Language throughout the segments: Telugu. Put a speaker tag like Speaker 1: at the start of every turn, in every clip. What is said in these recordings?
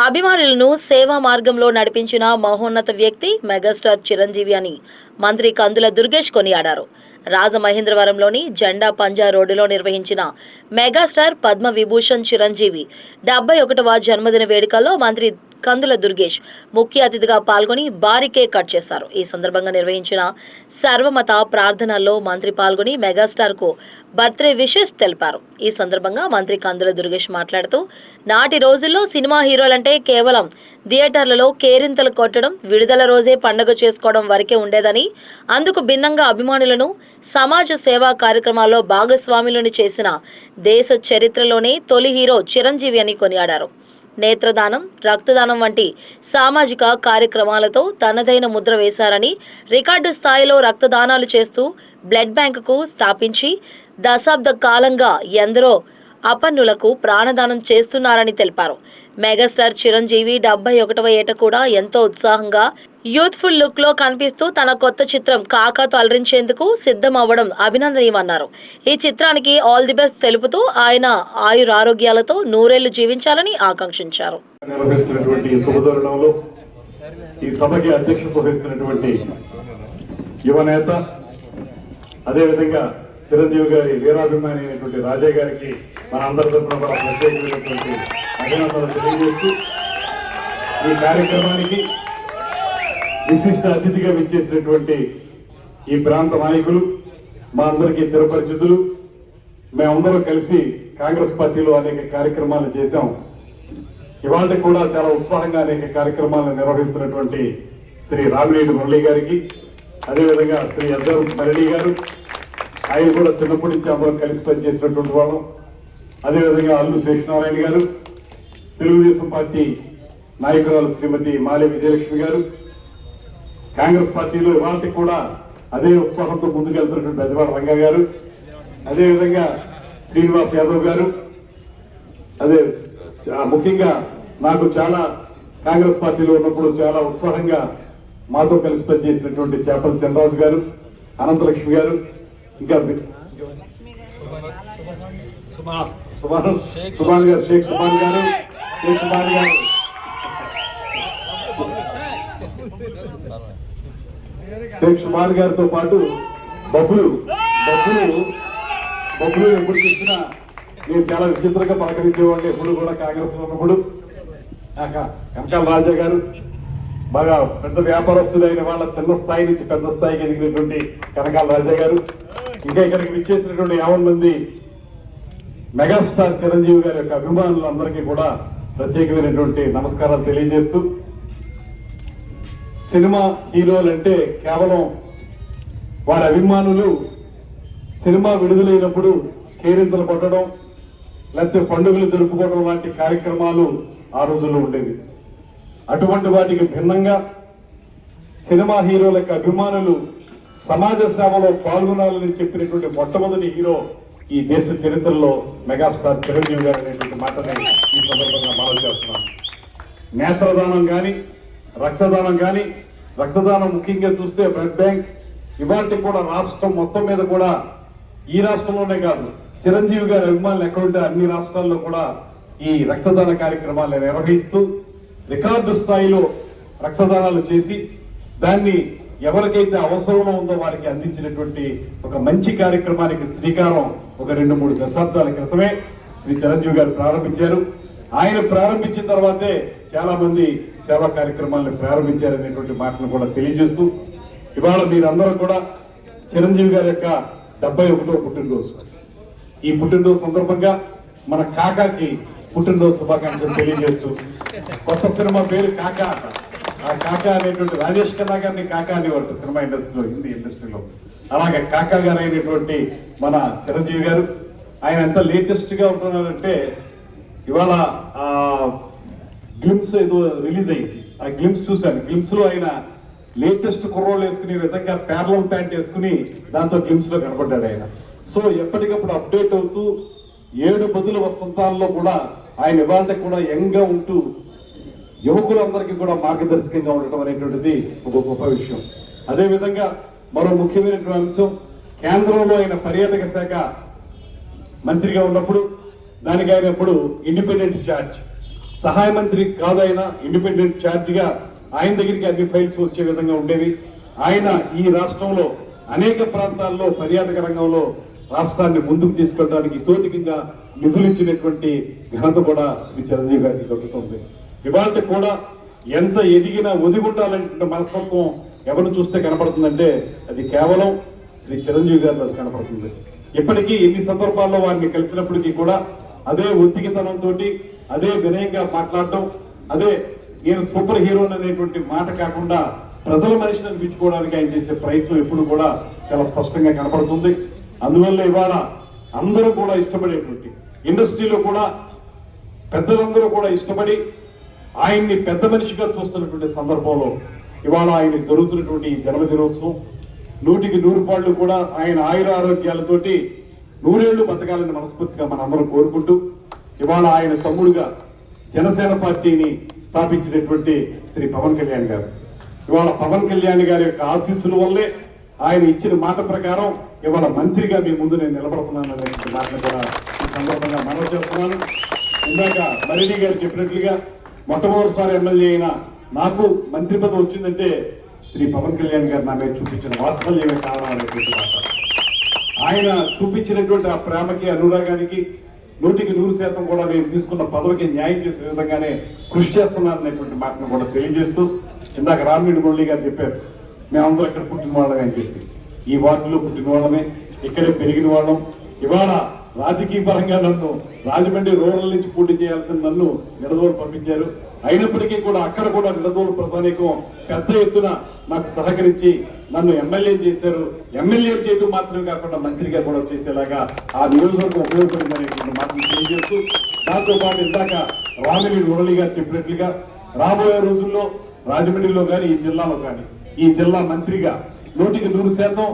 Speaker 1: అభిమానులను సేవా మార్గంలో నడిపించిన మహోన్నత వ్యక్తి మెగాస్టార్ చిరంజీవి అని మంత్రి కందుల దుర్గేష్ కొనియాడారు. రాజమహేంద్రవరంలోని జెండా పంజా రోడ్డులో నిర్వహించిన మెగాస్టార్ పద్మ విభూషణ్ చిరంజీవి 71వ జన్మదిన వేడుకల్లో మంత్రి కందుల దుర్గేష్ ముఖ్య అతిథిగా పాల్గొని భారీ కేక్ కట్ చేశారు. ఈ సందర్భంగా నిర్వహించిన సర్వమత ప్రార్థనల్లో మంత్రి పాల్గొని మెగాస్టార్ కు బర్త్డే విషెస్ తెలిపారు. ఈ సందర్భంగా మంత్రి కందుల దుర్గేష్ మాట్లాడుతూ, నాటి రోజుల్లో సినిమా హీరోలంటే కేవలం థియేటర్లలో కేరింతలు కొట్టడం, విడుదల రోజే పండుగ చేసుకోవడం వరకే ఉండేదని, అందుకు భిన్నంగా అభిమానులను సమాజ సేవా కార్యక్రమాల్లో భాగస్వాములను చేసిన దేశ చరిత్రలోనే తొలి హీరో చిరంజీవి అని కొనియాడారు. నేత్రదానం, రక్తదానం వంటి సామాజిక కార్యక్రమాలతో తనదైన ముద్ర వేశారని, రికార్డు స్థాయిలో రక్తదానాలు చేస్తూ బ్లడ్ బ్యాంకుకు స్థాపించి దశాబ్ద కాలంగా ఎందరో అపన్నులకు ప్రాణదానం చేస్తున్నారని తెలిపారు. మెగాస్టార్ చిరంజీవి 71వ ఏట కూడా ఎంతో ఉత్సాహంగా యూత్ఫుల్ లుక్ లో కనిపిస్తూ తన కొత్త చిత్రం కాకాతో అలరించేందుకు సిద్ధం అవ్వడం అభినందనీయమన్నారు. ఈ చిత్రానికి ఆల్ ది బెస్ట్ తెలుపుతూ ఆయన ఆయురారోగ్యాలతో నూరేళ్లు జీవించాలని ఆకాంక్షించారు.
Speaker 2: ఈ సభకి అధ్యక్షత వహిస్తున్నటువంటి యువనేత, అదేవిధంగా చిరంజీవి గారి వీరాభిమాని అయినటువంటి రాజా గారికి మన అందరి తరఫున కూడా ప్రత్యేకమైనటువంటి అభినందనలు తెలియజేస్తూ, ఈ కార్యక్రమానికి విశిష్ట అతిథిగా విచ్చేసినటువంటి ఈ ప్రాంత నాయకులు, మా అందరికీ చిరపరిచితులు, మేమందరం కలిసి కాంగ్రెస్ పార్టీలో అనేక కార్యక్రమాలు చేశాం. ఇవాళ కూడా చాలా ఉత్సాహంగా అనేక కార్యక్రమాలను నిర్వహిస్తున్నటువంటి శ్రీ రామినేని మురళి గారికి, అదేవిధంగా శ్రీ అద్దరు మరళి గారు, ఆయన కూడా చిన్నప్పటి నుంచి అందరం కలిసి పనిచేసినటువంటి వాళ్ళం. అదేవిధంగా అల్లు శేషనారాయణ గారు, తెలుగుదేశం పార్టీ నాయకురాలు శ్రీమతి మాలే విజయలక్ష్మి గారు, కాంగ్రెస్ పార్టీలో ఇవాళ కూడా అదే ఉత్సాహంతో ముందుకెళ్తున్నటువంటి బెజవాడ రంగా గారు, అదేవిధంగా శ్రీనివాస్ యాదవ్ గారు, అదే ముఖ్యంగా నాకు చాలా కాంగ్రెస్ పార్టీలో ఉన్నప్పుడు చాలా ఉత్సాహంగా మాతో కలిసి పనిచేసినటువంటి చేపల చంద్రరాజు గారు, అనంతలక్ష్మి గారు, ఇంకా సుభాన్ గారు, షేక్ సుభాన్ గారు, షేక్ సుభాన్ గారితో పాటు బబ్బులు ఎప్పుడు చూసినా నేను చాలా విచిత్రంగా పలకరించేవాడిని. ఎప్పుడు కూడా కాంగ్రెస్ లో ఉన్నప్పుడు కనకాల రాజా గారు, బాగా పెద్ద వ్యాపారస్తులైన వాళ్ళ చిన్న స్థాయి నుంచి పెద్ద స్థాయికి ఎదిగినటువంటి కనకాల రాజా గారు, ఇంకా ఇక్కడికి విచ్చేసినటువంటి 50 మంది మెగాస్టార్ చిరంజీవి గారి యొక్క అభిమానులందరికీ కూడా ప్రత్యేకమైనటువంటి నమస్కారాలు తెలియజేస్తూ, సినిమా హీరోలంటే కేవలం వారి అభిమానులు సినిమా విడుదలైనప్పుడు కేరింతలు కొట్టడం, లేకపోతే పండుగలు జరుపుకోవడం లాంటి కార్యక్రమాలు ఆ రోజుల్లో ఉండేవి. అటువంటి వాటికి భిన్నంగా సినిమా హీరోల యొక్క అభిమానులు సమాజ సేవలో పాల్గొనాలని చెప్పినటువంటి మొట్టమొదటి హీరో ఈ దేశ చరిత్రలో మెగాస్టార్ చిరంజీవి గారు అనేటువంటి మాటని ఈ సందర్భంగా మనం చేస్తున్నాం. నేత్రదానం కానీ, రక్తదానం కానీ, రక్తదానం ముఖ్యంగా చూస్తే బ్లడ్ బ్యాంక్ ఇవాళ కూడా రాష్ట్రం మొత్తం మీద కూడా, ఈ రాష్ట్రంలోనే కాదు, చిరంజీవి గారి అభిమానులు ఎక్కడుంటే అన్ని రాష్ట్రాల్లో కూడా ఈ రక్తదాన కార్యక్రమాలను నిర్వహిస్తూ రికార్డు స్థాయిలో రక్తదానాలు చేసి దాన్ని ఎవరికైతే అవసరంలో ఉందో వారికి అందించినటువంటి ఒక మంచి కార్యక్రమానికి శ్రీకారం ఒక 2-3 దశాబ్దాల క్రితమే శ్రీ చిరంజీవి గారు ప్రారంభించారు. ఆయన ప్రారంభించిన తర్వాతే చాలా మంది సేవా కార్యక్రమాలను ప్రారంభించారనేటువంటి మాటను కూడా తెలియజేస్తూ, ఇవాళ మీరందరూ కూడా చిరంజీవి గారి యొక్క 71వ పుట్టినరోజు, ఈ పుట్టినరోజు సందర్భంగా మన కాకాకి పుట్టినరోజు శుభాకాంక్షలు తెలియజేస్తూ, కొత్త సినిమా పేరు కాకా. ఆ కాకా అనేటువంటి రాజేష్ ఖన్నా గారిని కాకా అనేవారు సినిమా ఇండస్ట్రీలో, హిందీ ఇండస్ట్రీలో. అలాగే కాకా గారు అయినటువంటి మన చిరంజీవి గారు, ఆయన ఎంత లేటెస్ట్ గా ఉంటున్నారంటే, ఇవాళ గ్లిమ్స్ ఏదో రిలీజ్ అయింది, ఆ గ్లిమ్స్ చూశాను. గ్లిమ్స్ లో ఆయన లేటెస్ట్ కుర్రోళ్ళు వేసుకునే విధంగా ప్యారలల్ ప్యాంట్ వేసుకుని దాంతో గ్లిమ్స్ లో కనపడ్డాడు ఆయన. సో ఎప్పటికప్పుడు అప్డేట్ అవుతూ 7 బదుల వసంతాల్లో కూడా ఆయన ఇవాళ కూడా యంగ్ గా ఉంటూ యువకులందరికీ కూడా మార్గదర్శకంగా ఉండటం అనేటువంటిది ఒక గొప్ప విషయం. అదేవిధంగా మరో ముఖ్యమైనటువంటి అంశం, కేంద్రంలో ఆయన పర్యాటక శాఖ మంత్రిగా ఉన్నప్పుడు దానికి ఆయన ఇప్పుడు ఇండిపెండెంట్ ఛార్జ్, సహాయ మంత్రి కాదు, ఆయన ఇండిపెండెంట్ ఛార్జిగా ఆయన దగ్గరికి అన్ని ఫైల్స్ వచ్చే విధంగా ఉండేవి. ఆయన ఈ రాష్ట్రంలో అనేక ప్రాంతాల్లో పర్యాటక రంగంలో రాష్ట్రాన్ని ముందుకు తీసుకెళ్ళడానికి తోటికంగా నిధులు ఇచ్చినటువంటి ఘనత కూడా శ్రీ చిరంజీవి గారికి దొరుకుతుంది. ఇవాళ కూడా ఎంత ఎదిగినా ఒదిగుండాలంటే మనస్తత్వం ఎవరు చూస్తే కనపడుతుందంటే అది కేవలం శ్రీ చిరంజీవి గారిలో కనపడుతుంది. ఇప్పటికీ ఎన్ని సందర్భాల్లో వారిని కలిసినప్పటికీ కూడా అదే ఒత్తిగితనంతో, అదే వినయంగా మాట్లాడటం, అదే నేను సూపర్ హీరో అనేటువంటి మాట కాకుండా ప్రజల మనిషిని అనిపించుకోవడానికి ఆయన చేసే ప్రయత్నం ఎప్పుడు కూడా చాలా స్పష్టంగా కనపడుతుంది. అందువల్ల ఇవాళ అందరూ కూడా ఇష్టపడేటువంటి ఇండస్ట్రీలో కూడా పెద్దలందరూ కూడా ఇష్టపడి ఆయన్ని పెద్ద మనిషిగా చూస్తున్నటువంటి సందర్భంలో ఇవాళ ఆయన జరుగుతున్నటువంటి జన్మదినోత్సవం 100కి 100 పాళ్ళు కూడా ఆయన ఆయుర ఆరోగ్యాలతోటి 100 ఏళ్లు బతకాలని మనస్ఫూర్తిగా మనందరం కోరుకుంటూ ఇవాళ ఆయన తమ్ముడుగా జనసేన పార్టీని స్థాపించినటువంటి శ్రీ పవన్ కళ్యాణ్ గారు, ఇవాళ పవన్ కళ్యాణ్ గారి యొక్క ఆశీస్సుల వల్లే ఆయన ఇచ్చిన మాట ప్రకారం ఇవాళ మంత్రిగా మీ ముందు నేను నిలబడుతున్నాను అనే మాటను కూడా ఈ సందర్భంగా మనవి చేస్తున్నాను. ఇందాక మరిడి గారు చెప్పినట్లుగా మొట్టమొదటిసారి ఎమ్మెల్యే అయినా నాకు మంత్రి పదవి వచ్చిందంటే శ్రీ పవన్ కళ్యాణ్ గారు నా మీద చూపించిన వాత్సల్యమే కారణం అనేటువంటి మాట. ఆయన చూపించినటువంటి ఆ ప్రేమకి అనురాగానికి 100కి 100% కూడా నేను తీసుకున్న పదవికి న్యాయం చేసే విధంగానే కృషి చేస్తున్నాను అనేటువంటి మాటను కూడా తెలియజేస్తూ, ఇందాక రామిరెడ్డి మురళి గారు చెప్పారు మేమందరూ ఇక్కడ పుట్టిన వాళ్ళమే అని చెప్పి. ఈ వార్డులో పుట్టిన వాళ్ళమే, ఇక్కడే పెరిగిన వాళ్ళం. ఇవాళ రాజకీయ పరంగా నన్ను రాజమండ్రి రూరల్ నుంచి పోటీ చేయాల్సిన నన్ను నిడదవోలు పంపించారు. అయినప్పటికీ కూడా అక్కడ కూడా నిడదవోలు ప్రజానీకం పెద్ద ఎత్తున నాకు సహకరించి నన్ను ఎమ్మెల్యే చేశారు. ఎమ్మెల్యే చేయడం మాత్రమే కాకుండా మంత్రిగా కూడా చేసేలాగా ఆ నియోజకవర్గం ఉపయోగపడిందనేటువంటి మాటను తెలియజేస్తూ, దాంతో పాటు ఇందాక రామిరెడ్డి మురళి గారు చెప్పినట్లుగా రాబోయే రోజుల్లో రాజమండ్రిలో కానీ ఈ జిల్లాలో కానీ ఈ జిల్లా మంత్రిగా 100కి 100%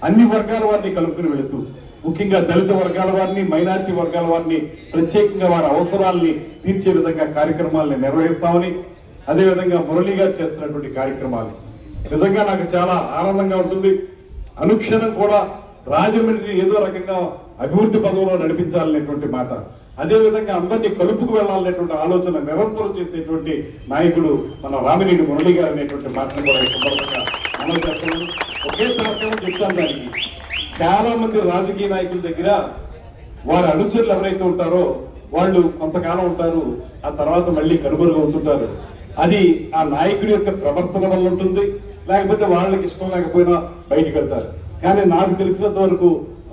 Speaker 2: అన్ని వర్గాల వారిని కలుపుకుని వెళుతూ, ముఖ్యంగా దళిత వర్గాల వారిని, మైనారిటీ వర్గాల వారిని ప్రత్యేకంగా వారి అవసరాలని తీర్చే విధంగా కార్యక్రమాలను నిర్వహిస్తామని, అదేవిధంగా మురళి గారు చేస్తున్నటువంటి కార్యక్రమాలు నిజంగా నాకు చాలా ఆనందంగా ఉంటుంది. అనుక్షణం కూడా రాజమండ్రి ఏదో రకంగా అభివృద్ధి పదంలో నడిపించాలనేటువంటి మాట, అదేవిధంగా అందరినీ కలుపుకు వెళ్లాలనేటువంటి ఆలోచన నిరంతరం చేసేటువంటి నాయకుడు మన రామిరెడ్డి మురళి గారు అనేటువంటి మాటను కూడా ఈ సందర్భంగా అమలు చేస్తున్నాను. ఒకే సంవత్సరం చెప్తాను, దానికి చాలా మంది రాజకీయ నాయకుల దగ్గర వారి అనుచరులు ఎవరైతే ఉంటారో వాళ్ళు కొంతకాలం ఉంటారు, ఆ తర్వాత మళ్ళీ కనుమరుగవుతుంటారు. అది ఆ నాయకుడి యొక్క ప్రవర్తన వల్ల ఉంటుంది, లేకపోతే వాళ్ళకి ఇష్టం లేకపోయినా బయటకు వెళ్తారు. కానీ నాకు తెలిసినంత వరకు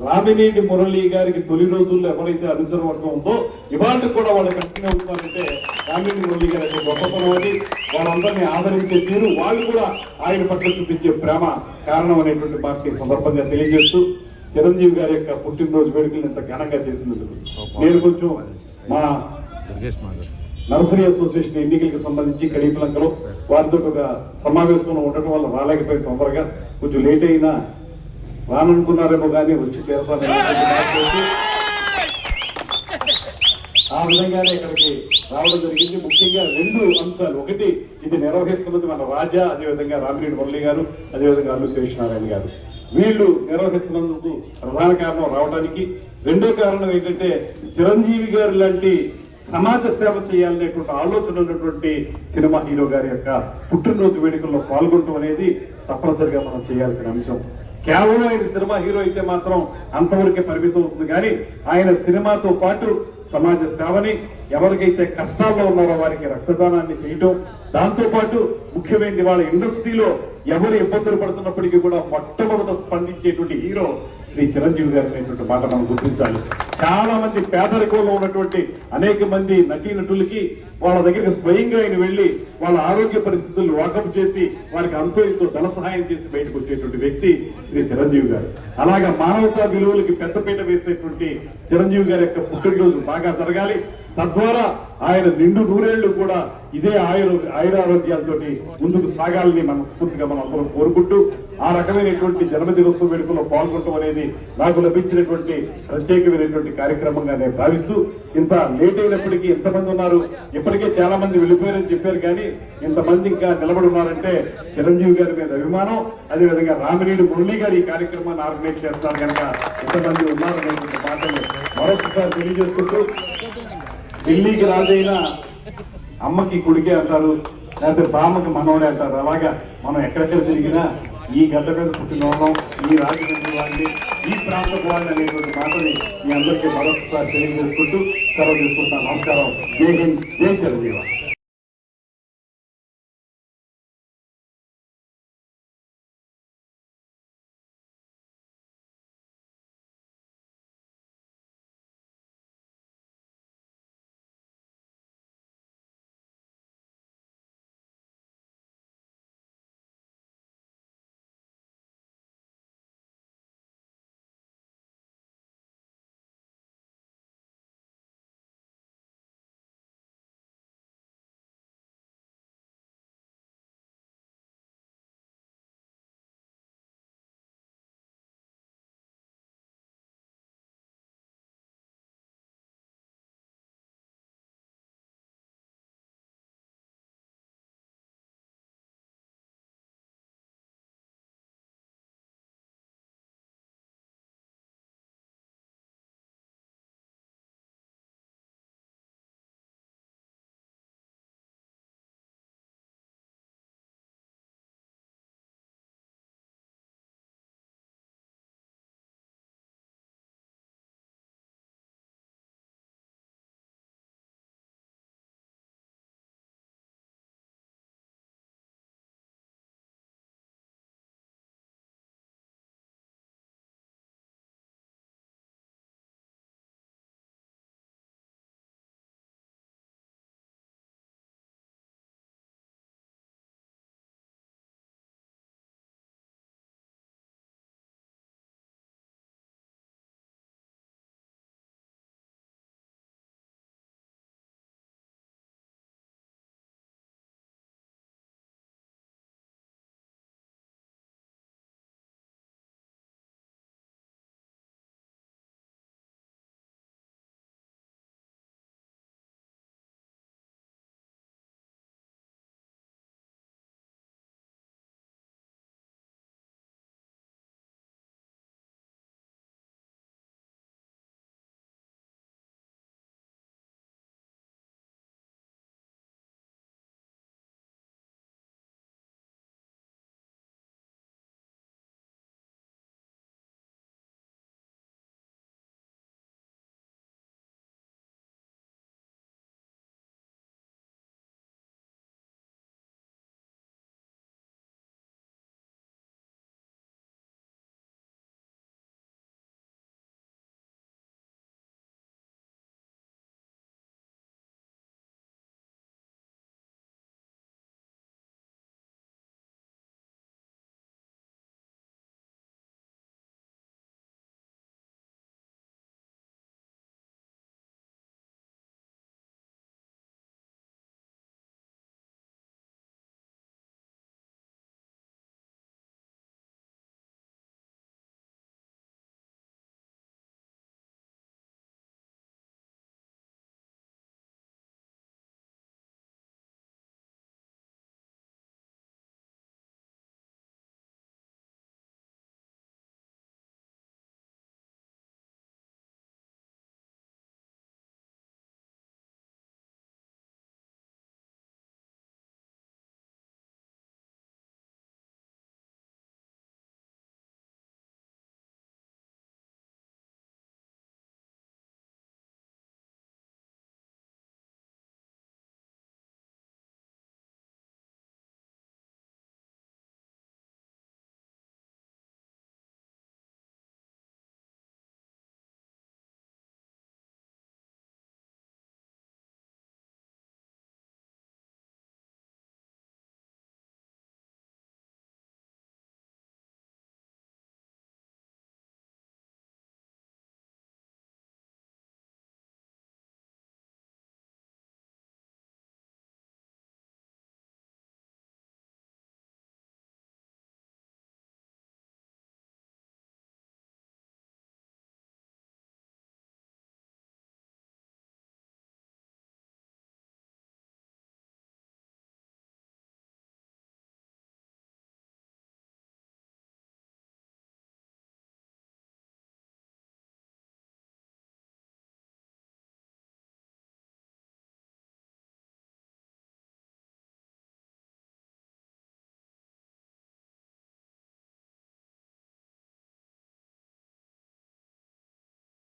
Speaker 2: రామిరెడ్డి మురళి గారికి తొలి రోజుల్లో ఎవరైతే అనుచర వర్గం ఉందో ఇవాళ కూడా వాళ్ళు కంటిన్యూ అవుతున్నారంటే రామిరెడ్డి మురళి గారి యొక్క గొప్పతనం అని, వాళ్ళందరినీ ఆదరించే తీరు, వాళ్ళు కూడా ఆయన పట్ల చూపించే ప్రేమ కారణం అనేటువంటి మాటని సందర్భంగా తెలియజేస్తూ, చిరంజీవి గారి యొక్క పుట్టినరోజు వేడుకలు ఇంత ఘనంగా చేసినందుకు నేను కొంచెం మా నర్సరీ అసోసియేషన్ ఎన్నికలకు సంబంధించి కడీపలంకలో వారితో ఒక సమావేశంలో ఉండటం వల్ల రాలేకపోయి తొందరగా కొంచెం లేట్ అయినా రాననుకున్నారేమో కానీ వచ్చి తీరతాను. ఆ విధంగానే ఇక్కడికి రావడం జరిగింది. ముఖ్యంగా 2 అంశాలు, ఒకటి ఇది నిర్వహిస్తున్నది మన రాజా, అదేవిధంగా రామిరెడ్డి మురళి గారు, అదేవిధంగా అల్లు శేషనారాయణ గారు. వీళ్ళు నిర్వహిస్తున్నందుకు ప్రధాన కారణం రావడానికి. రెండో కారణం ఏంటంటే చిరంజీవి గారు లాంటి సమాజ సేవ చేయాలనేటువంటి ఆలోచన ఉన్నటువంటి సినిమా హీరో గారి యొక్క పుట్టినరోజు వేడుకల్లో పాల్గొనడం అనేది తప్పనిసరిగా మనం చేయాల్సిన అంశం. కేవలం ఆయన సినిమా హీరో అయితే మాత్రం అంతవరకే పరిమితం అవుతుంది, కానీ ఆయన సినిమాతో పాటు సమాజ సేవని, ఎవరికైతే కష్టాల్లో ఉన్నారో వారికి రక్తదానాన్ని చేయటం, దాంతో పాటు ముఖ్యమైనది వాళ్ళ ఇండస్ట్రీలో ఎవరు ఇబ్బందులు పడుతున్నప్పటికీ కూడా మొట్టమొదట స్పందించేటువంటి హీరో శ్రీ చిరంజీవి గారు అనేటువంటి మాట మనం గుర్తించాలి. చాలా మంది పేదరికంలో ఉన్నటువంటి అనేక మంది నటీనటులకి వాళ్ళ దగ్గరికి స్వయంగా ఆయన వెళ్ళి వాళ్ళ ఆరోగ్య పరిస్థితులను వాకప్ చేసి వారికి అంతో ఇంతో ధన సహాయం చేసి బయటకు వచ్చేటువంటి వ్యక్తి శ్రీ చిరంజీవి గారు. అలాగా మానవతా విలువలకి పెద్దపీట వేసేటువంటి చిరంజీవి గారి యొక్క పుట్టినరోజు బాగా జరగాలి. తద్వారా ఆయన 100 ఏళ్లు కూడా ఇదే ఆయురారోగ్యాలతో ముందుకు సాగాలని మనస్ఫూర్తిగా మనం అందరం కోరుకుంటూ, ఆ రకమైనటువంటి జన్మదినోత్సవ వేడుకల్లో పాల్గొనడం అనేది నాకు లభించినటువంటి ప్రత్యేకమైనటువంటి కార్యక్రమంగా నేను భావిస్తూ, ఇంత లేట్ అయినప్పటికీ ఎంతమంది ఉన్నారు, ఇప్పటికే చాలా మంది వెళ్ళిపోయారని చెప్పారు, కానీ ఇంతమంది ఇంకా నిలబడి ఉన్నారంటే చిరంజీవి గారి మీద అభిమానం, అదేవిధంగా రామిరెడ్డి మురళి గారు ఈ కార్యక్రమాన్ని ఆర్గనైజ్ చేస్తున్నారు కనుక ఇంతమంది ఉన్నారనేటువంటి మాటలు మరొకసారి తెలియజేసుకుంటూ, ఢిల్లీకి రాజైన అమ్మకి కొడుకే అంటారు, లేకపోతే బామ్మకి మనవడే అంటారు. అలాగా మనం ఎక్కడెక్కడ తిరిగినా ఈ గడ్డ మీద పుట్టిన వాళ్ళం, ఈ రాజమండ్రి వాళ్ళని, ఈ ప్రాంతపు వాళ్ళని అనేటువంటి మాటని మీ అందరికీ మరొకసారి తెలియజేసుకుంటూ సెలవు తీసుకుంటాను. నమస్కారం. జై హింద్, జై చిరంజీవి.